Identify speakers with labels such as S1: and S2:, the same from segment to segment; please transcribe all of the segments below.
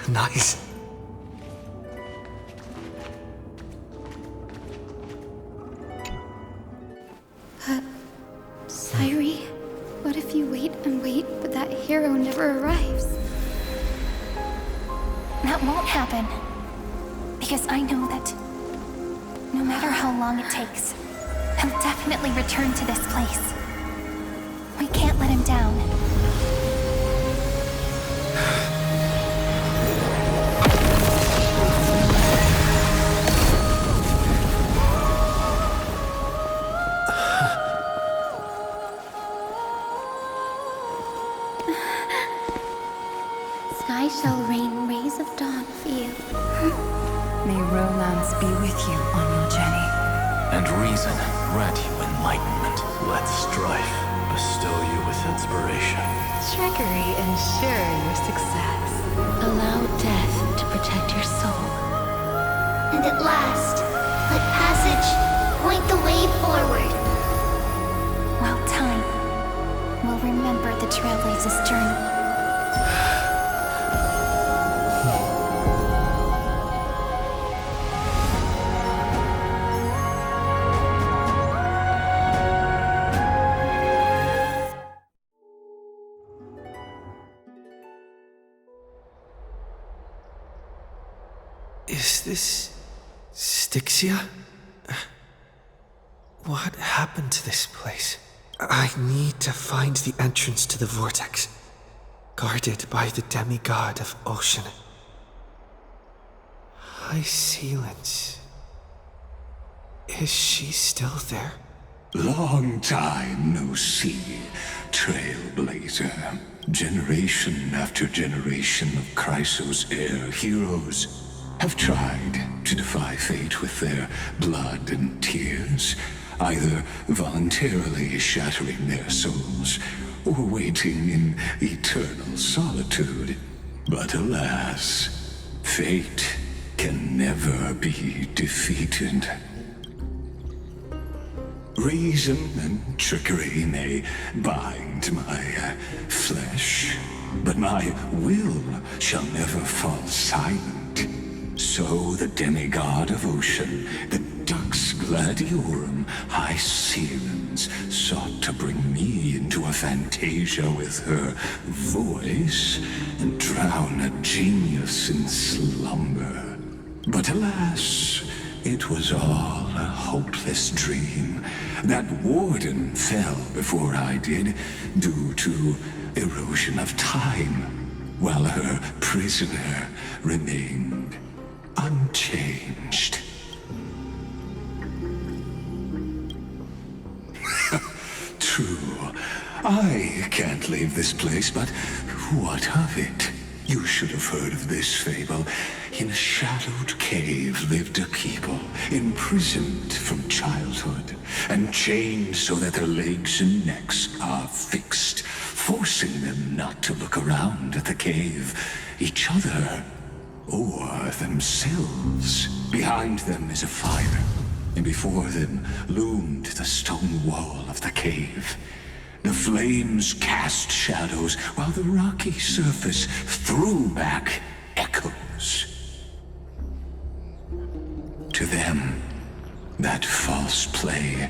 S1: Nice.
S2: Sairi, what if you wait and wait, but that hero never arrives?
S3: That won't happen. Because I know that no matter how long it takes, he'll definitely return to this place. We can't let him down.
S2: Sky shall rain rays of dawn for you.
S4: May romance be with you on your journey.
S5: And reason grant you enlightenment. Let strife bestow you with inspiration.
S4: Trickery ensure your success.
S2: Allow death to protect your soul.
S6: And at last, let passage point the way forward.
S3: While time will remember the Trailblaze's journey.
S1: Is this Styxia? What happened to this place? I need to find the entrance to the vortex, guarded by the demigod of ocean. High Sealance. Is she still there?
S7: Long time no see, Trailblazer. Generation after generation of Chrysos heir heroes have tried to defy fate with their blood and tears, either voluntarily shattering their souls or waiting in eternal solitude. But alas, fate can never be defeated. Reason and trickery may bind my flesh, but my will shall never fall silent. So the demigod of ocean, the Dux Gladiorum, High Sealance, sought to bring me into a fantasia with her voice and drown a genius in slumber. But alas, it was all a hopeless dream. That warden fell before I did, due to erosion of time, while her prisoner remained unchanged. True, I can't leave this place, but what of it? You should have heard of this fable. In a shadowed cave lived a people, imprisoned from childhood, and chained so that their legs and necks are fixed, forcing them not to look around at the cave, each other, or themselves. Behind them is a fire, and before them loomed the stone wall of the cave. The flames cast shadows, while the rocky surface threw back echoes. To them, that false play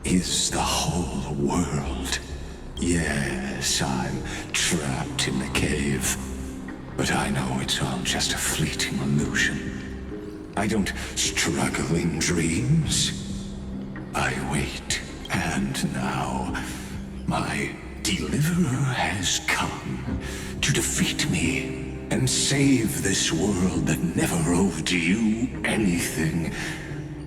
S7: is the whole world. Yes, I'm trapped in the cave, but I know it's all just a fleeting illusion. I don't struggle in dreams. I wait, and now my deliverer has come to defeat me and save this world that never owed you anything.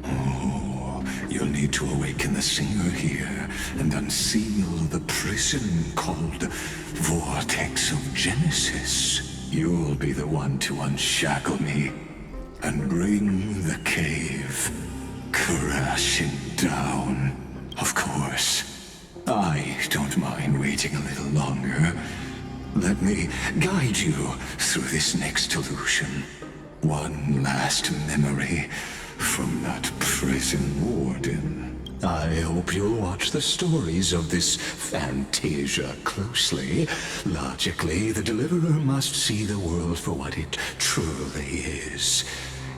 S7: Oh, you'll need to awaken the singer here and unseal the prison called Vortex of Genesis. You'll be the one to unshackle me and bring the cave crashing down. Of course, I don't mind waiting a little longer. Let me guide you through this next illusion. One last memory from that prison warden. I hope you'll watch the stories of this Fantasia closely. Logically, the Deliverer must see the world for what it truly is.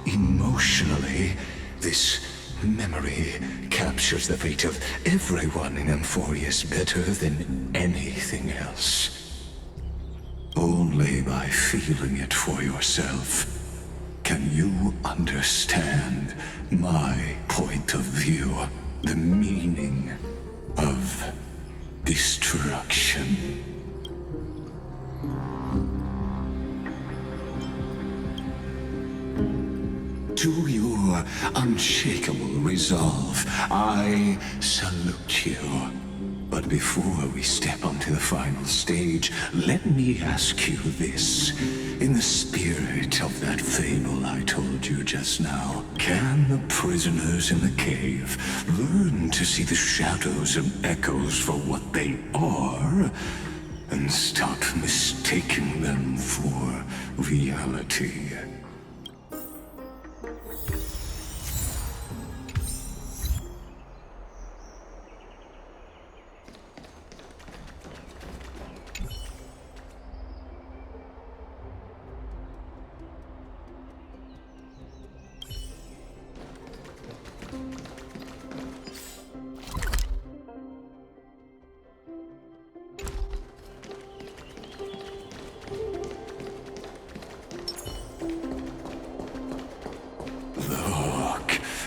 S7: Emotionally, this memory captures the fate of everyone in Emphorius better than anything else. Only by feeling it for yourself can you understand my point of view, the meaning of destruction. To your unshakable resolve, I salute you. But before we step onto the final stage, let me ask you this. In the spirit of that fable I told you just now, can the prisoners in the cave learn to see the shadows and echoes for what they are, and stop mistaking them for reality?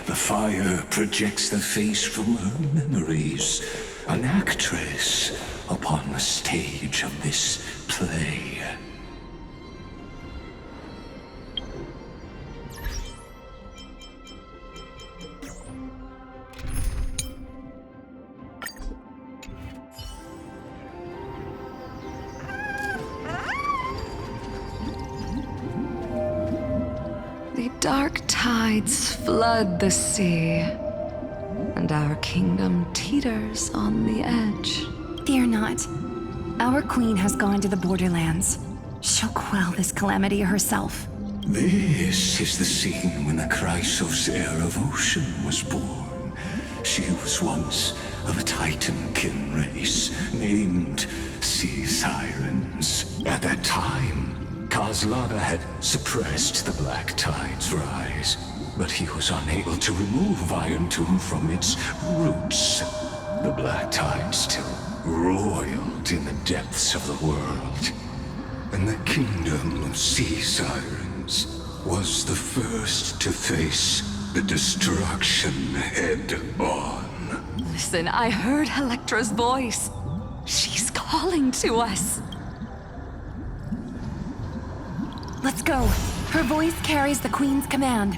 S7: The fire projects the face from her memories. An actress upon the stage of this play.
S4: The dark tides flood the sea, and our kingdom teeters on the edge.
S3: Fear not. Our queen has gone to the borderlands. She'll quell this calamity herself.
S7: This is the scene when the Chrysos heir of Ocean was born. She was once of a Titankin race named Sea Sirens. At that time, Kozlana had suppressed the Black Tide's rise, but he was unable to remove Iron Tomb from its roots. The Black Tide still roiled in the depths of the world, and the kingdom of Sea Sirens was the first to face the destruction head-on.
S4: Listen, I heard Electra's voice. She's calling to us.
S3: Let's go. Her voice carries the queen's command.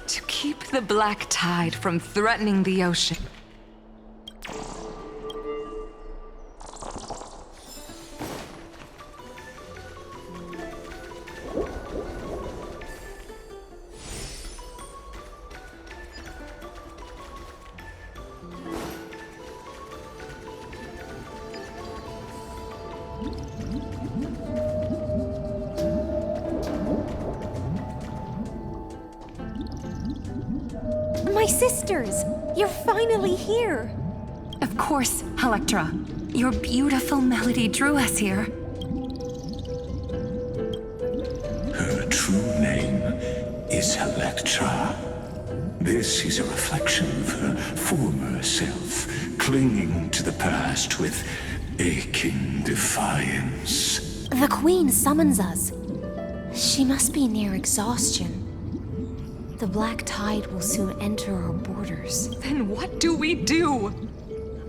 S4: To keep the Black Tide from threatening the ocean.
S3: My sisters! You're finally here! Of course, Electra. Your beautiful melody drew us here.
S7: Her true name is Electra. This is a reflection of her former self, clinging to the past with aching defiance.
S8: The Queen summons us. She must be near exhaustion. The Black Tide will soon enter our borders.
S4: Then what do we do?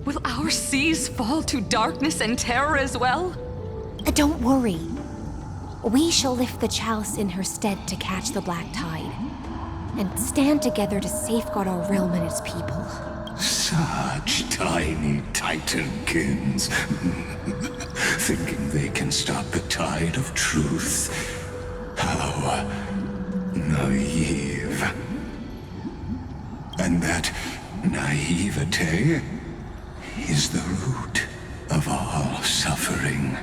S4: Will our seas fall to darkness and terror as well?
S8: Don't worry. We shall lift the chalice in her stead to catch the Black Tide, and stand together to safeguard our realm and its people.
S7: Such tiny Titankins, thinking they can stop the tide of truth. How naive. And that naivete is the root of all suffering.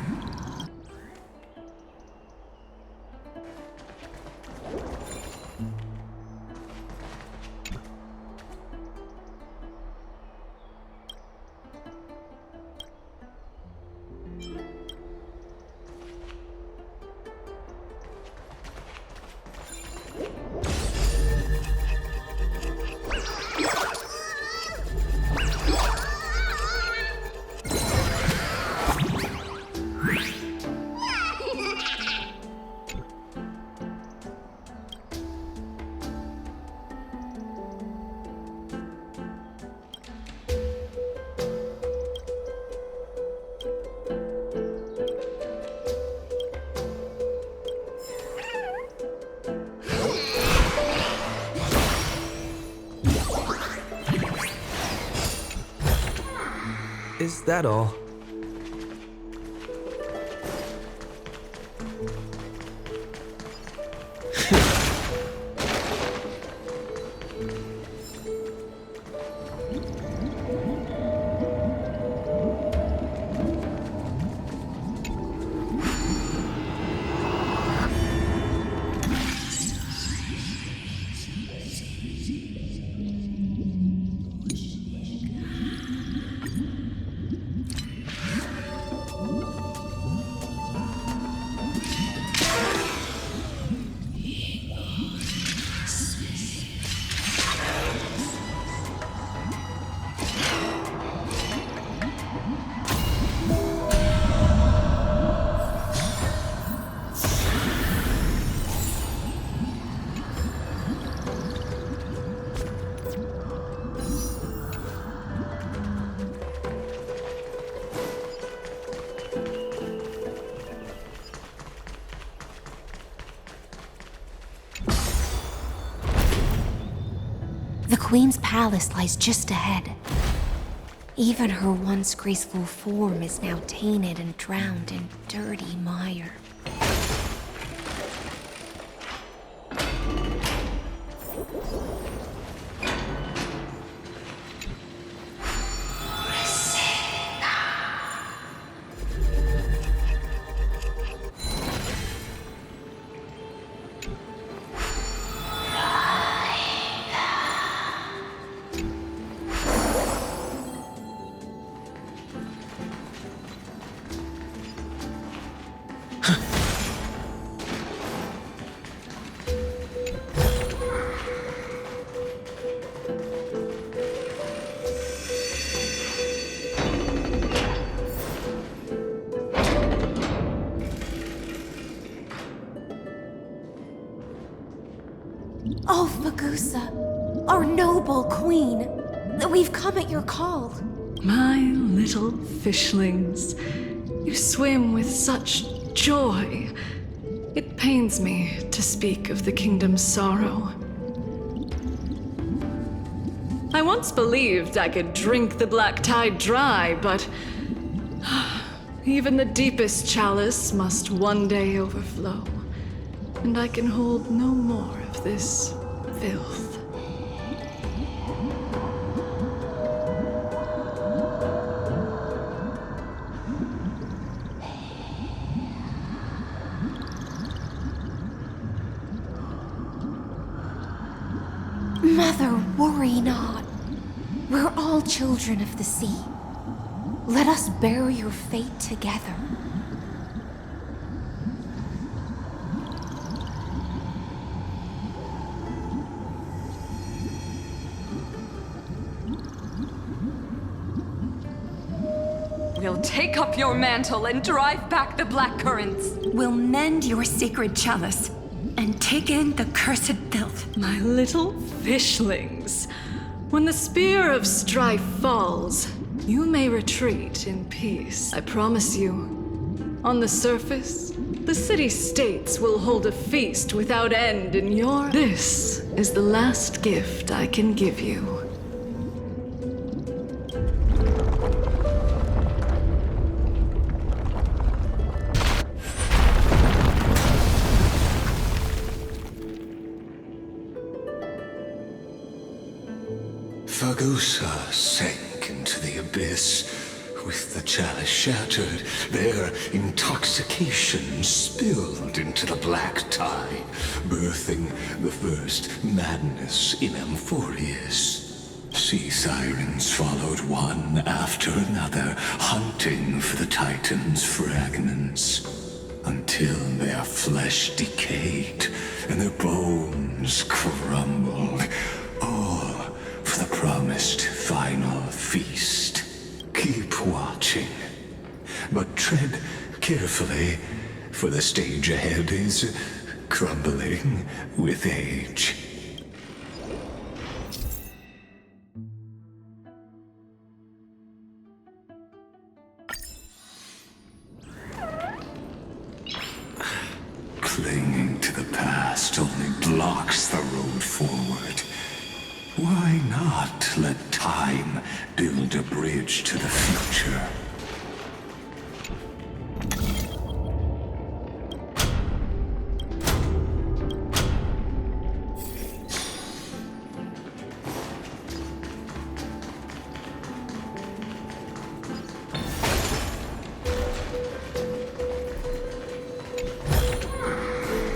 S1: Is that all?
S8: The Queen's palace lies just ahead. Even her once graceful form is now tainted and drowned in dirty mire. Oh, Fagusa, our noble queen, we've come at your call.
S4: My little fishlings, you swim with such joy. It pains me to speak of the kingdom's sorrow. I once believed I could drink the black tide dry, but even the deepest chalice must one day overflow, and I can hold no more of this filth.
S8: Mother, worry not. We're all children of the sea. Let us bear your fate together.
S4: We'll take up your mantle and drive back the black currents.
S9: We'll mend your sacred chalice and take in the cursed filth.
S4: My little fishlings, when the spear of strife falls, you may retreat in peace. I promise you. On the surface, the city-states will hold a feast without end in your... This is the last gift I can give you.
S7: Fagusa sank into the abyss. With the chalice shattered, their intoxication spilled into the black tide, birthing the first madness in Amphorius. Sea sirens followed one after another, hunting for the Titan's fragments, until their flesh decayed and their bones crumbled, all for the promised final feast. Keep watching, but tread carefully, for the stage ahead is crumbling with age. Clinging to the past only blocks the road forward. Why not let let time build a bridge to the future.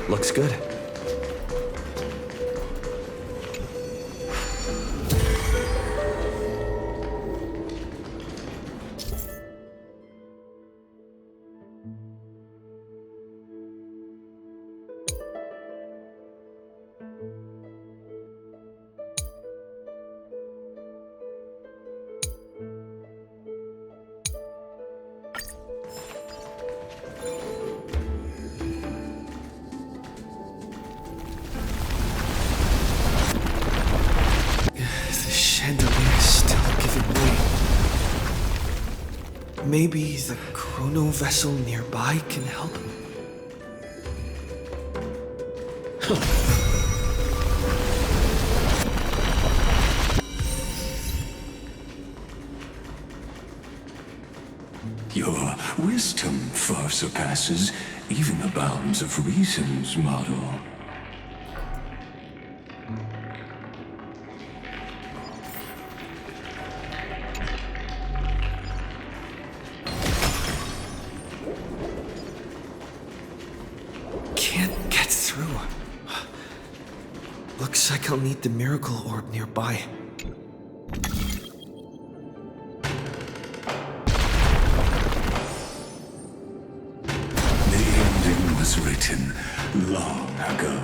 S1: Looks good. Maybe the chrono vessel nearby can help him.
S7: Your wisdom far surpasses even the bounds of reason's model.
S1: Looks like I'll need the miracle orb nearby.
S7: The ending was written long ago.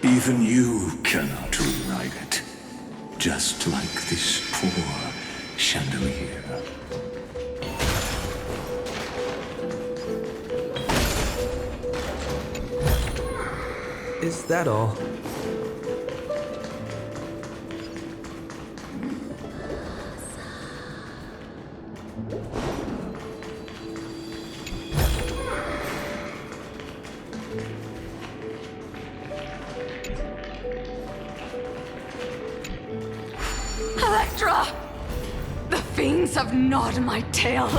S7: Even you cannot rewrite it. Just like this poor chandelier.
S1: Is that all?
S9: Electra! The fiends have gnawed my tail.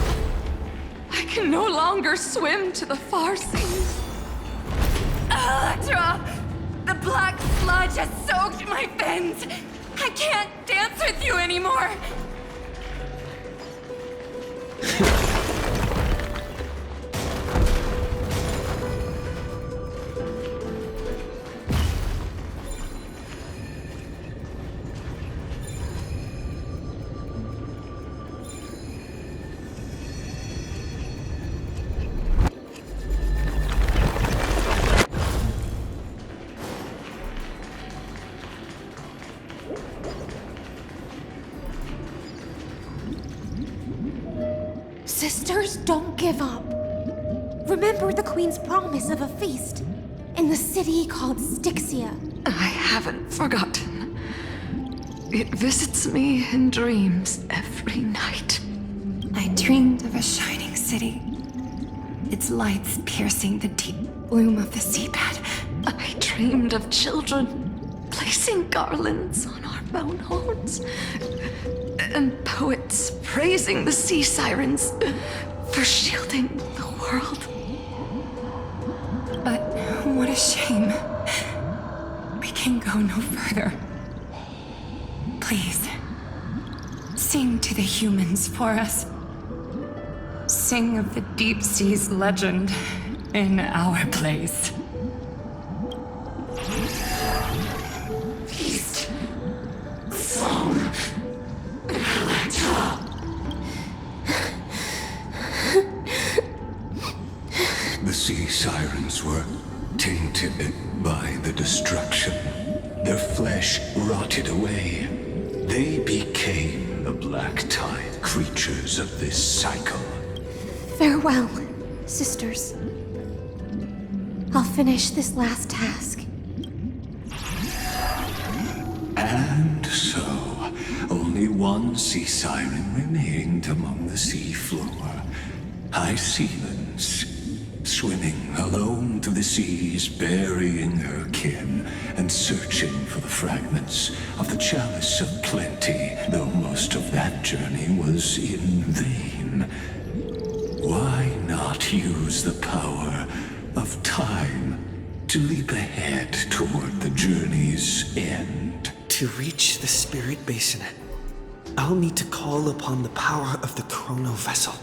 S9: I can no longer swim to the far seas. Electra! The black sludge has soaked my fins. I can't dance with you anymore.
S8: Sisters, don't give up. Remember the Queen's promise of a feast in the city called Styxia.
S4: I haven't forgotten. It visits me in dreams every night.
S9: I dreamed of a shining city, its lights piercing the deep gloom of the seabed.
S4: I dreamed of children placing garlands on our bone horns, and poets praising the sea sirens for shielding the world.
S9: But what a shame. We can go no further. Please, sing to the humans for us. Sing of the deep sea's legend in our place.
S7: Feast. Song. The sea sirens were tainted by the destruction. Their flesh rotted away. They became the black tide creatures of this cycle.
S8: Farewell, sisters. I'll finish this last task.
S7: And so, only one sea siren remained among the sea floor. High Sealands, swimming alone through the seas, burying her kin, and searching for the fragments of the chalice of plenty, though most of that journey was in vain. Why not use the power of time to leap ahead toward the journey's end?
S1: To reach the spirit basin, I'll need to call upon the power of the chrono vessel.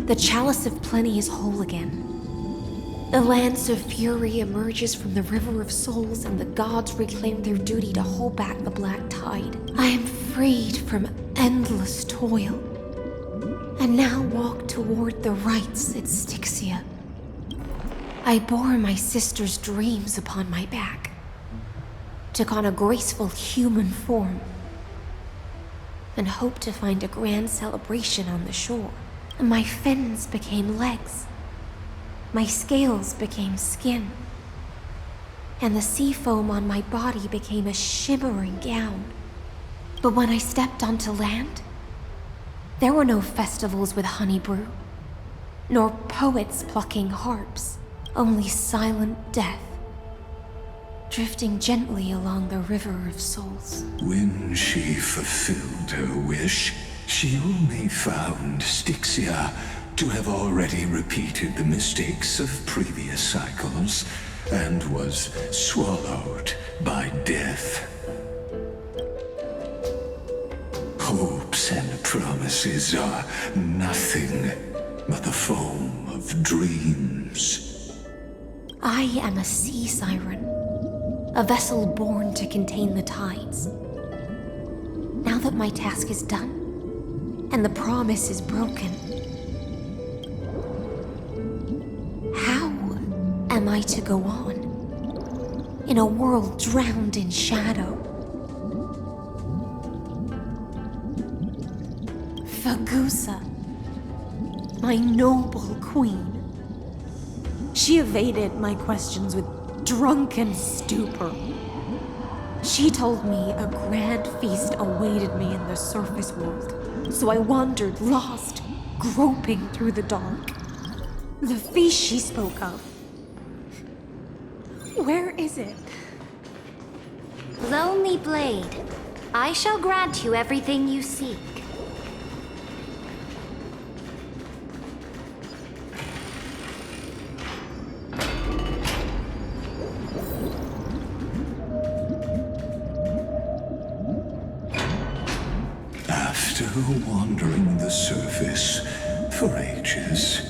S8: The Chalice of Plenty is whole again. The Lance of Fury emerges from the River of Souls, and the gods reclaim their duty to hold back the Black Tide. I am freed from endless toil, and now walk toward the rites at Styxia. I bore my sister's dreams upon my back, took on a graceful human form, and hoped to find a grand celebration on the shore. My fins became legs, my scales became skin, and the sea foam on my body became a shimmering gown. But when I stepped onto land, there were no festivals with honey brew, nor poets plucking harps, only silent death, drifting gently along the River of Souls.
S7: When she fulfilled her wish, she only found Styxia to have already repeated the mistakes of previous cycles and was swallowed by death. Hopes and promises are nothing but the foam of dreams.
S8: I am a sea siren, a vessel born to contain the tides. Now that my task is done, and the promise is broken, how am I to go on in a world drowned in shadow? Fagusa, my noble queen. She evaded my questions with drunken stupor. She told me a grand feast awaited me in the surface world. So I wandered, lost, groping through the dark. The feast she spoke of. Where is it?
S6: Lonely Blade, I shall grant you everything you seek.
S7: After wandering the surface for ages,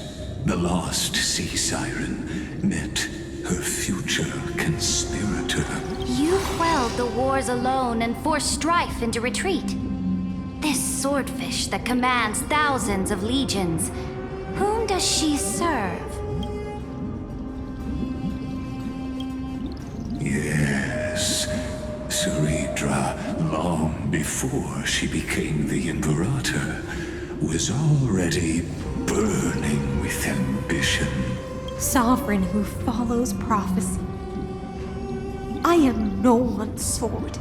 S7: the lost sea siren met her future conspirator.
S6: You quelled the wars alone and forced strife into retreat. This swordfish that commands thousands of legions, whom does she serve?
S7: Yes, Ceredra, long before she became the Imperator, was already burning with ambition.
S8: Sovereign who follows prophecy. I am no one's sword.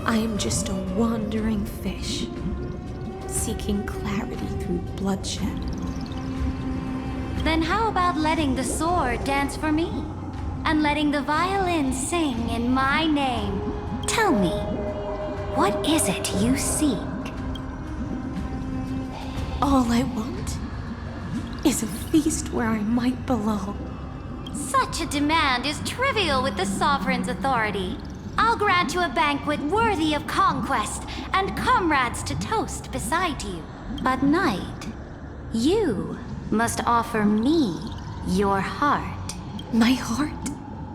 S8: I am just a wandering fish, seeking clarity through bloodshed.
S6: Then how about letting the sword dance for me? And letting the violin sing in my name? Tell me, what is it you seek?
S8: All I want is a feast where I might belong.
S6: Such a demand is trivial with the Sovereign's authority. I'll grant you a banquet worthy of conquest and comrades to toast beside you. But Knight, you must offer me your heart.
S8: My heart?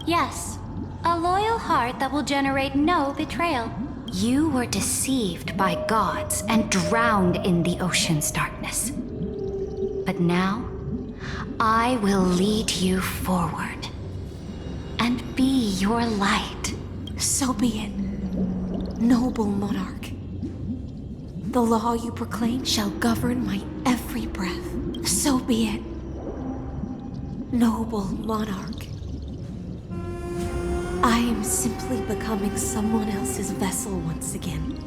S6: Yes, a loyal heart that will generate no betrayal. You were deceived by gods and drowned in the ocean's darkness. But now, I will lead you forward and be your light.
S8: So be it, noble monarch. The law you proclaim shall govern my every breath. So be it, noble monarch. I am simply becoming someone else's vessel once again,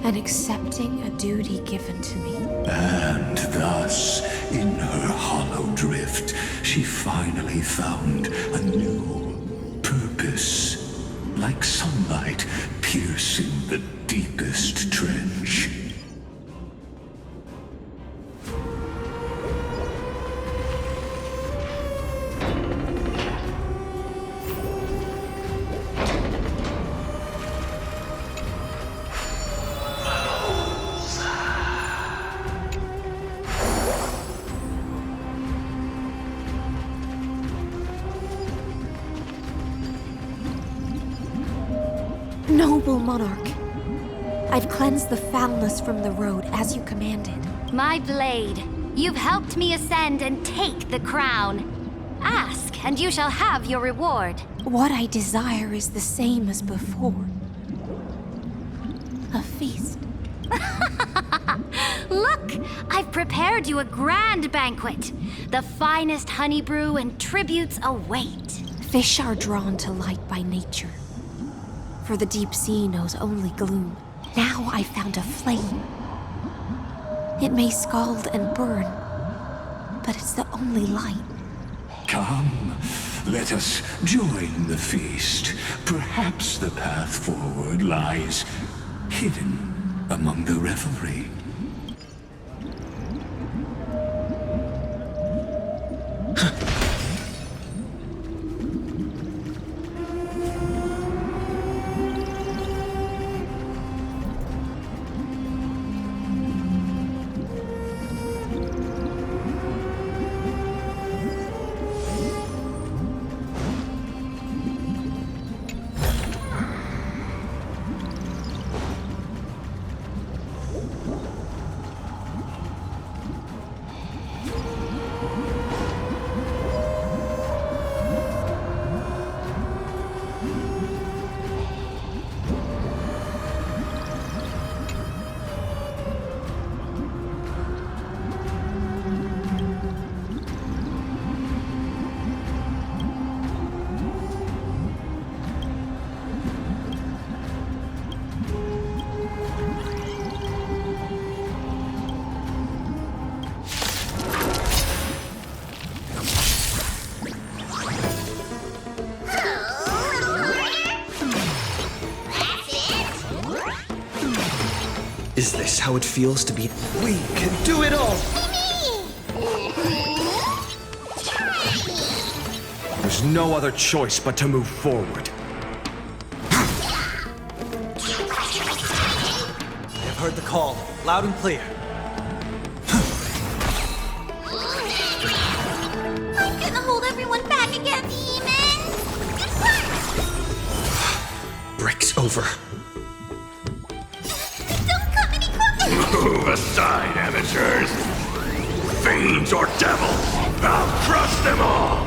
S8: and accepting a duty given to me.
S7: And thus, in her hollow drift, she finally found a new purpose. Like sunlight piercing the deepest trench.
S8: Noble monarch, I've cleansed the foulness from the road as you commanded.
S6: My blade, you've helped me ascend and take the crown. Ask, and you shall have your reward.
S8: What I desire is the same as before. A feast.
S6: Look, I've prepared you a grand banquet. The finest honey brew and tributes await.
S8: Fish are drawn to light by nature, for the deep sea knows only gloom. Now I found a flame. It may scald and burn, but it's the only light.
S7: Come, let us join the feast. Perhaps the path forward lies hidden among the revelry.
S1: Is this how it feels to be? We can do it all! There's no other choice but to move forward. I've heard the call, loud and clear.
S6: I'm gonna hold everyone back again, demons!
S1: Break's over.
S10: Move aside, amateurs! Fiends or devils! I'll crush them all!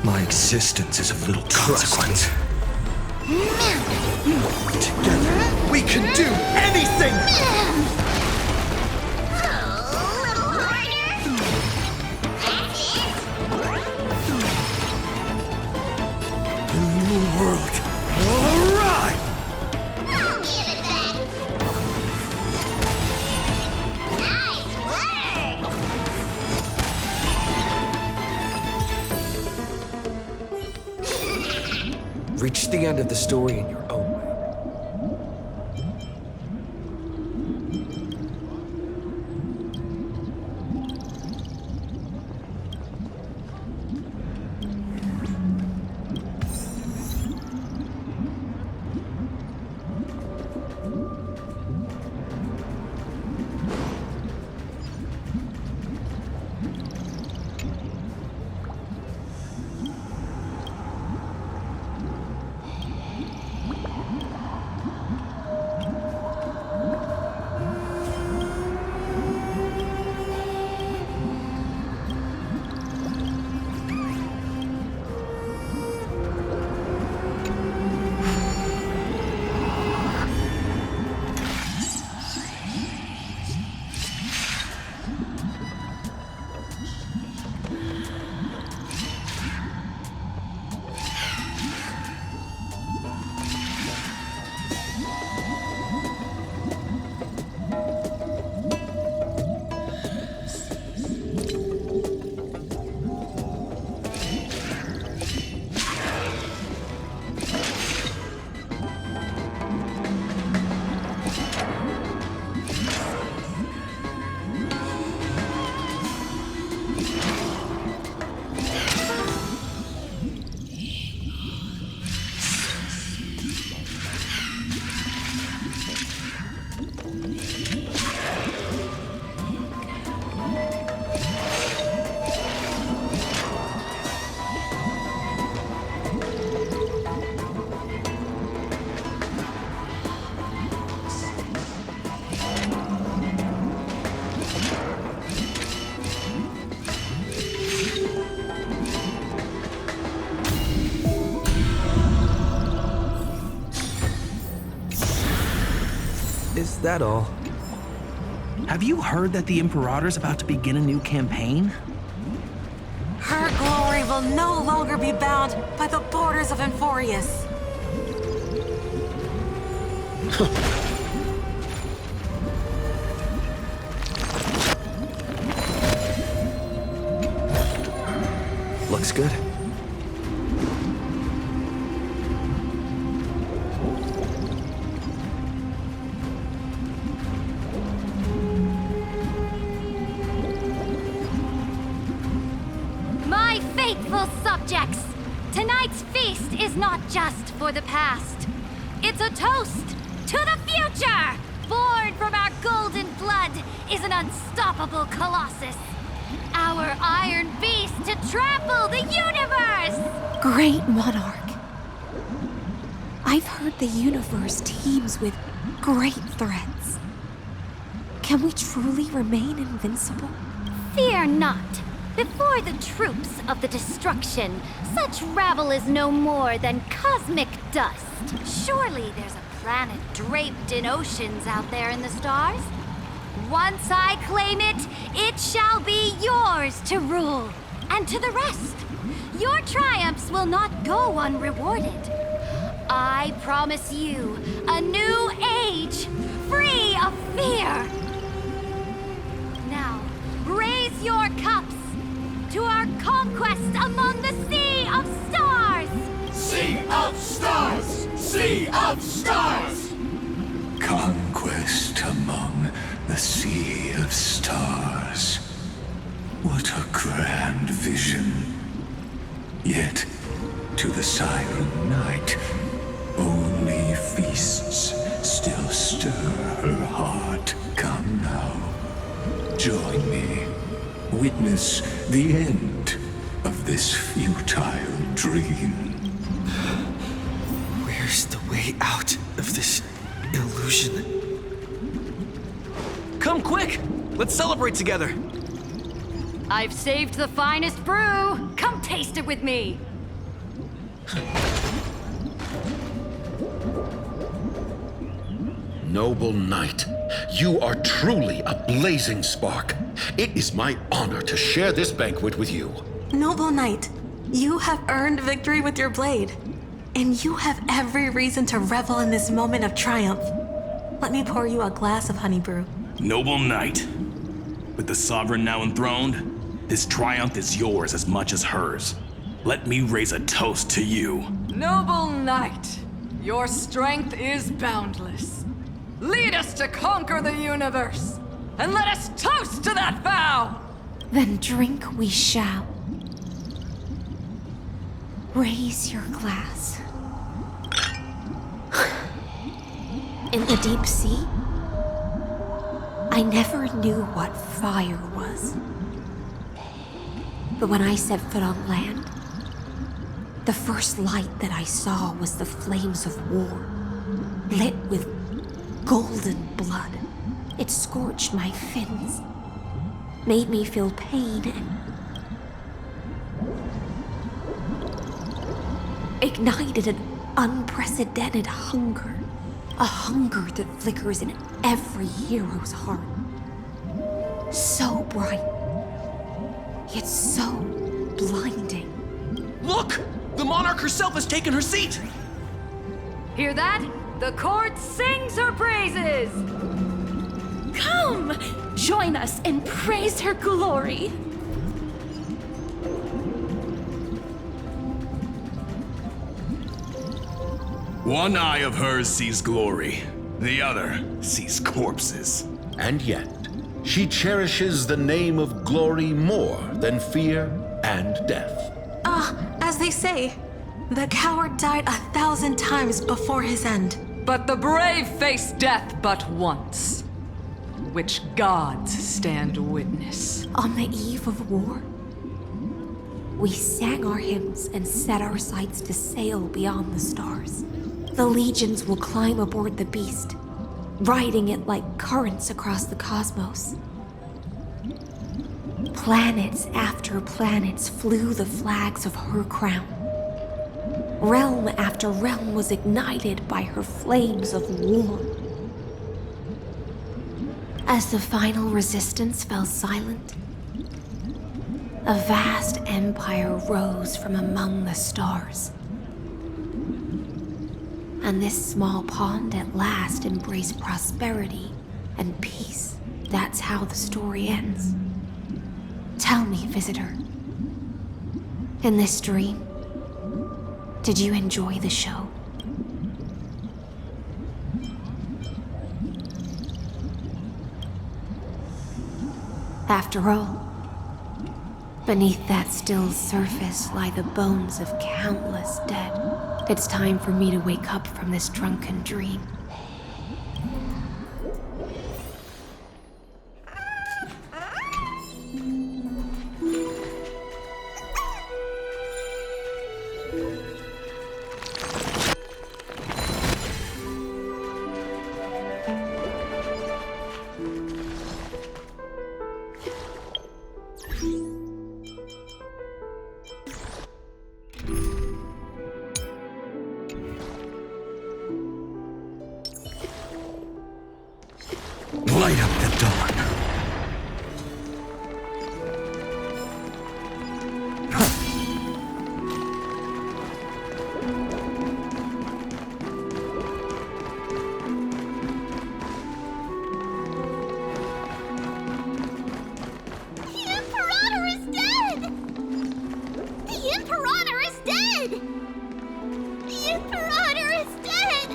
S1: My existence is of little consequence. Together, we can do anything! The new world will arrive! Reach the end of the story in your own way. Is that all?
S11: Have you heard that the Imperator's about to begin a new campaign?
S12: Her glory will no longer be bound by the borders of Enforius.
S1: Looks good.
S6: My faithful subjects, tonight's feast is not just for the past. It's a toast to the future! Born from our golden blood is an unstoppable colossus. Our iron beast to trample the universe!
S8: Great monarch. I've heard the universe teems with great threats. Can we truly remain invincible?
S6: Fear not. Before the troops of the destruction, such rabble is no more than cosmic dust. Surely there's a planet draped in oceans out there in the stars. Once I claim it, it shall be yours to rule. And to the rest, your triumphs will not go unrewarded. I promise you a new age, free of fear. Now, raise your cups to our conquest among the Sea of Stars!
S10: Sea of Stars! Sea of Stars!
S7: Conquest among the Sea of Stars. What a grand vision. Yet, to the Siren Night, only feasts still stir her heart. Come now, join me. Witness the end of this futile dream.
S1: Where's the way out of this illusion?
S11: Come quick! Let's celebrate together!
S6: I've saved the finest brew! Come taste it with me!
S10: Noble knight, you are truly a blazing spark. It is my honor to share this banquet with you.
S12: Noble knight, you have earned victory with your blade. And you have every reason to revel in this moment of triumph. Let me pour you a glass of honey brew.
S11: Noble knight, with the sovereign now enthroned, this triumph is yours as much as hers. Let me raise a toast to you.
S4: Noble knight, your strength is boundless. Lead us to conquer the universe, and let us toast to that vow!
S8: Then drink we shall. Raise your glass. In the deep sea, I never knew what fire was. But when I set foot on land, the first light that I saw was the flames of war, lit with golden blood. It scorched my fins, made me feel pain, and ignited an unprecedented hunger. A hunger that flickers in every hero's heart. So bright, yet so blinding.
S11: Look! The monarch herself has taken her seat!
S4: Hear that? The court sings her praises!
S13: Come! Join us and praise her glory!
S11: One eye of hers sees glory, the other sees corpses.
S10: And yet, she cherishes the name of glory more than fear and death.
S12: As they say, the coward died 1,000 times before his end.
S4: But the brave face death but once, which gods stand witness.
S8: On the eve of war, we sang our hymns and set our sights to sail beyond the stars. The legions will climb aboard the beast, riding it like currents across the cosmos. Planets after planets flew the flags of her crown. Realm after realm was ignited by her flames of war. As the final resistance fell silent, a vast empire rose from among the stars. And this small pond at last embraced prosperity and peace. That's how the story ends. Tell me, visitor, in this dream, did you enjoy the show? After all, beneath that still surface lie the bones of countless dead. It's time for me to wake up from this drunken dream.
S10: Light up the dawn.
S6: The Imperator is dead! The Imperator is dead! The Imperator is dead!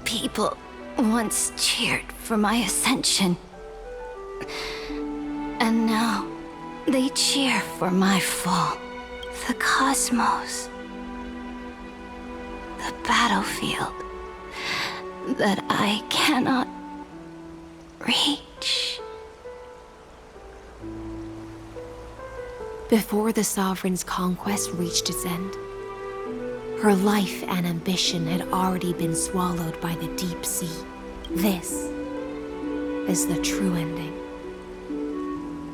S6: People once cheered for my ascension. And now they cheer for my fall. The cosmos. The battlefield that I cannot reach.
S8: Before the Sovereign's conquest reached its end, her life and ambition had already been swallowed by the deep sea. This is the true ending.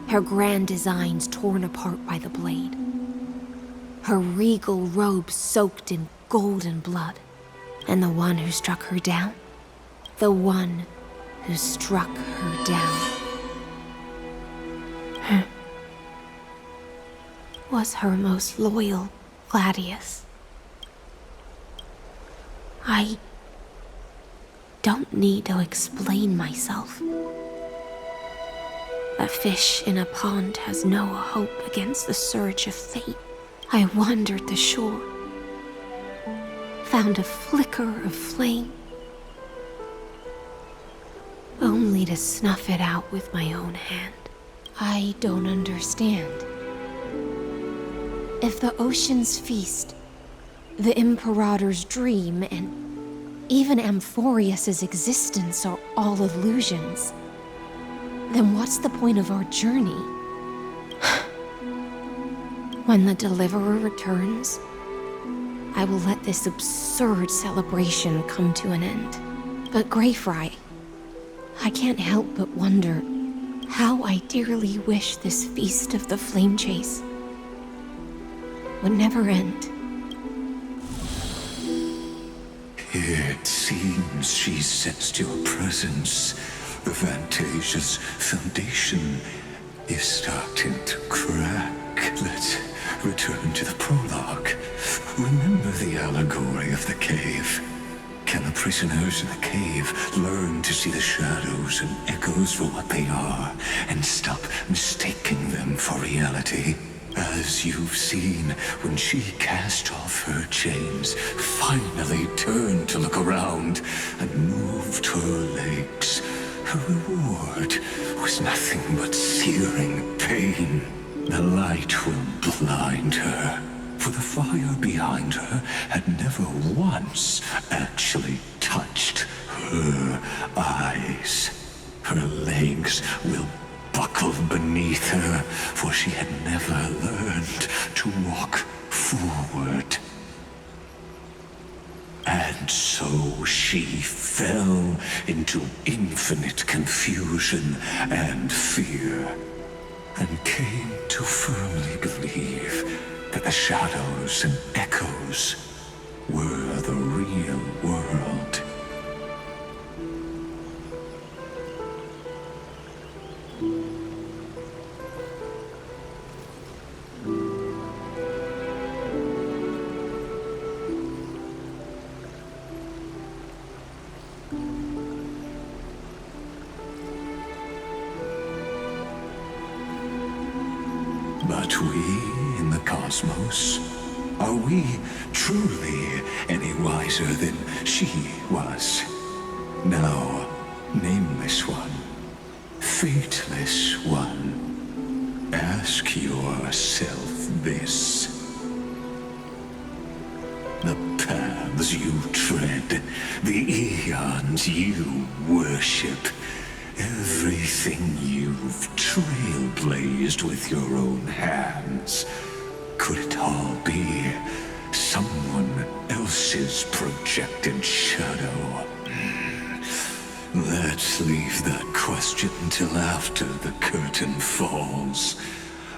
S8: Her grand designs torn apart by the blade. Her regal robe soaked in golden blood. And the one who struck her down? The one who struck her down was her most loyal Gladius. I don't need to explain myself. A fish in a pond has no hope against the surge of fate. I wandered the shore, found a flicker of flame, only to snuff it out with my own hand. I don't understand. If the ocean's feast, the Imperator's dream, and even Amphorius's existence are all illusions, then what's the point of our journey? When the Deliverer returns, I will let this absurd celebration come to an end. But Greyfry, I can't help but wonder how I dearly wish this feast of the Flame Chase would never end.
S7: It seems she sensed your presence. The Fantasia's foundation is starting to crack. Let's return to the prologue. Remember the allegory of the cave? Can the prisoners in the cave learn to see the shadows and echoes for what they are and stop mistaking them for reality? As you've seen, when she cast off her chains, finally turned to look around, and moved her legs, her reward was nothing but searing pain. The light will blind her, for the fire behind her had never once actually touched her eyes. Her legs will buckle beneath her, for she had never learned to walk forward. And so she fell into infinite confusion and fear, and came to firmly believe that the shadows and echoes were the real world. But we in the cosmos, are we truly any wiser than she was? Now, nameless one, fateless one, ask yourself this. The paths you tread, the eons you worship, everything you've trailblazed with your own hands, could it all be someone else's projected shadow? Let's leave that question till after the curtain falls.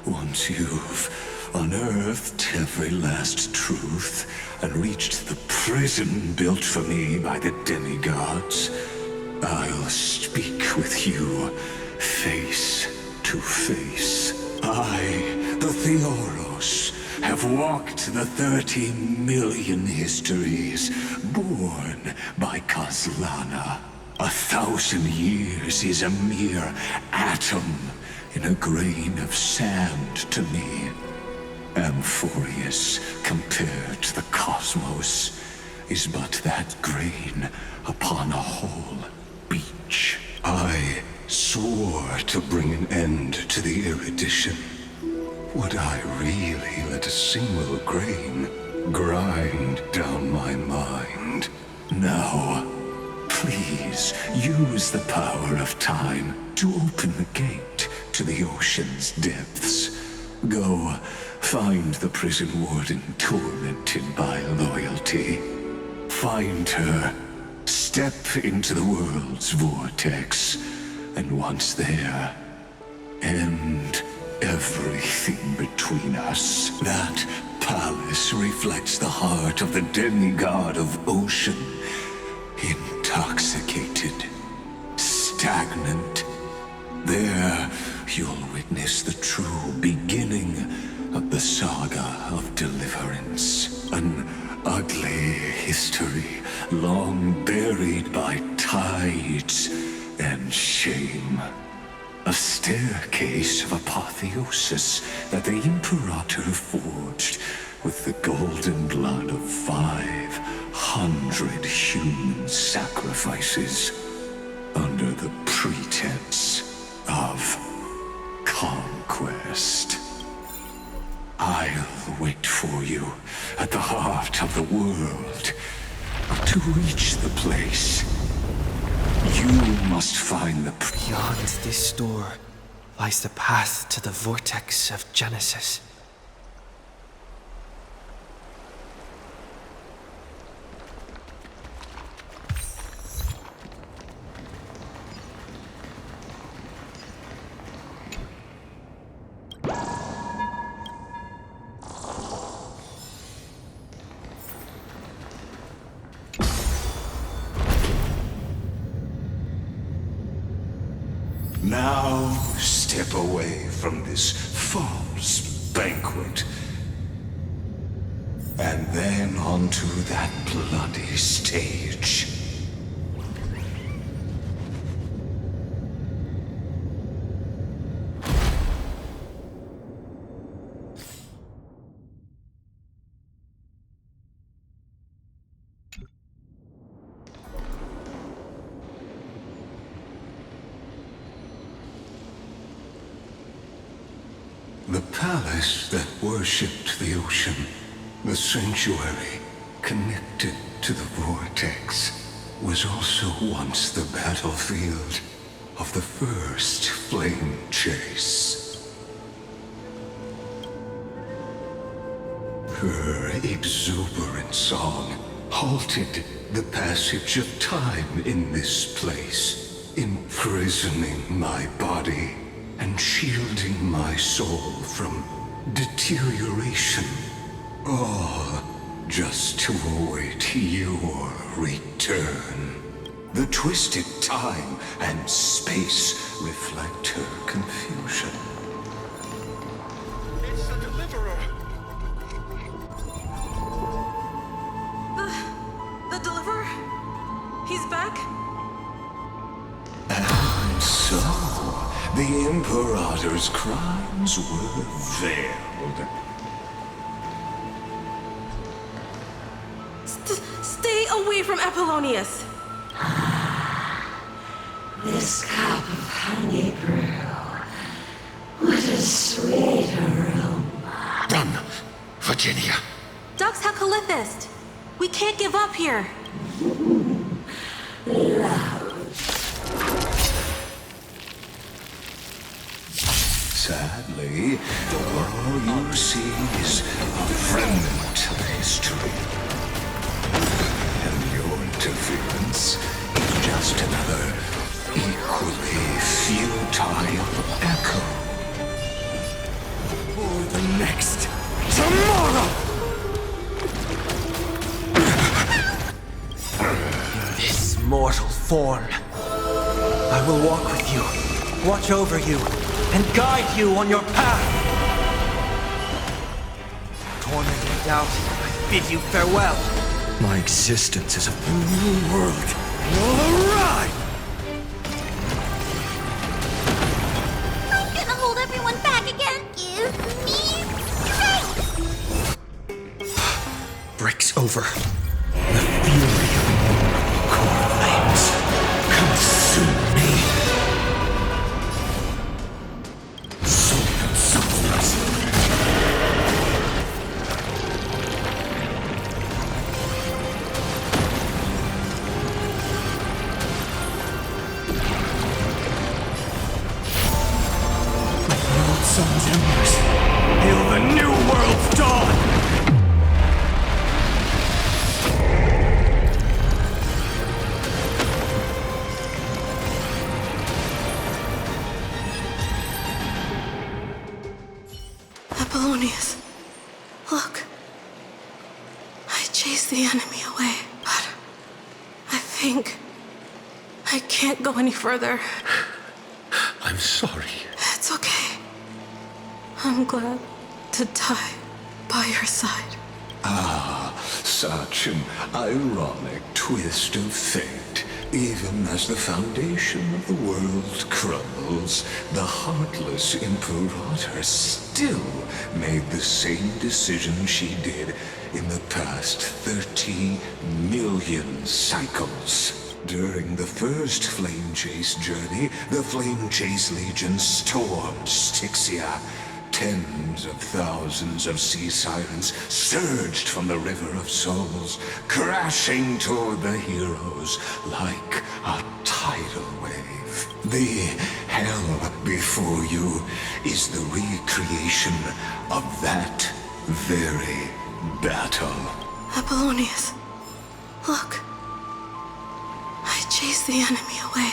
S7: Once you've unearthed every last truth and reached the prison built for me by the demigods, I'll speak with you face to face. I, the Theoros, have walked the 30 million histories born by Kozlana. 1,000 years is a mere atom in a grain of sand to me. Amphorius, compared to the cosmos, is but that grain upon a whole beach. I swore to bring an end to the erudition. Would I really let a single grain grind down my mind? Now, please use the power of time to open the gate to the ocean's depths. Go find the prison warden tormented by loyalty. Find her, step into the world's vortex, and once there, end everything between us. That palace reflects the heart of the demigod of ocean. Intoxicated, stagnant. There, you'll witness the true beginning of the saga of deliverance. An ugly history, long buried by tides and shame. A staircase of apotheosis that the Imperator forged with the golden blood of 500 human sacrifices under the pretense of conquest. I'll wait for you at the heart of the world. To reach the place, you must find the...
S1: Beyond this door lies the path to the vortex of Genesis.
S7: Now step away from this false banquet, and then onto that bloody stage. The palace that worshipped the ocean, the sanctuary connected to the vortex, was also once the battlefield of the first flame chase. Her exuberant song halted the passage of time in this place, imprisoning my body and shielding my soul from deterioration, all just to await your return. The twisted time and space reflect her confusion.
S10: It's the Deliverer!
S12: The Deliverer? He's back?
S7: And so, the Imperator's crimes were veiled.
S12: Stay away from Apollonius!
S14: This cup of honey brew. What a sweet aroma.
S10: Run, Virginia.
S12: Dux Calithist! We can't give up here!
S7: Sadly, all you see is a fragment of history. And your interference is just another equally futile echo.
S1: For the next tomorrow! In this mortal form, I will walk with you, watch over you, and guide you on your path. Tormenting doubt, I bid you farewell. My existence is a new world will arrive!
S6: I'm gonna hold everyone back again. Give me strength.
S1: Breaks over. The fury of core flames consume me. Soul and substance. The old sun's embers hail the new world's dawn.
S12: Apollonius, look. I chased the enemy away, but I think I can't go any further.
S10: I'm sorry.
S12: It's okay. I'm glad to die by your side.
S7: Ah, such an ironic twist of fate. Even as the foundation of the world crumbles, the heartless Imperator still made the same decision she did in the past 30 million cycles. During the first Flame Chase journey, the Flame Chase Legion stormed Styxia. Tens of thousands of sea sirens surged from the River of Souls, crashing toward the heroes like a tidal wave. The hell before you is the recreation of that very battle.
S12: Apollonius, look. I chased the enemy away.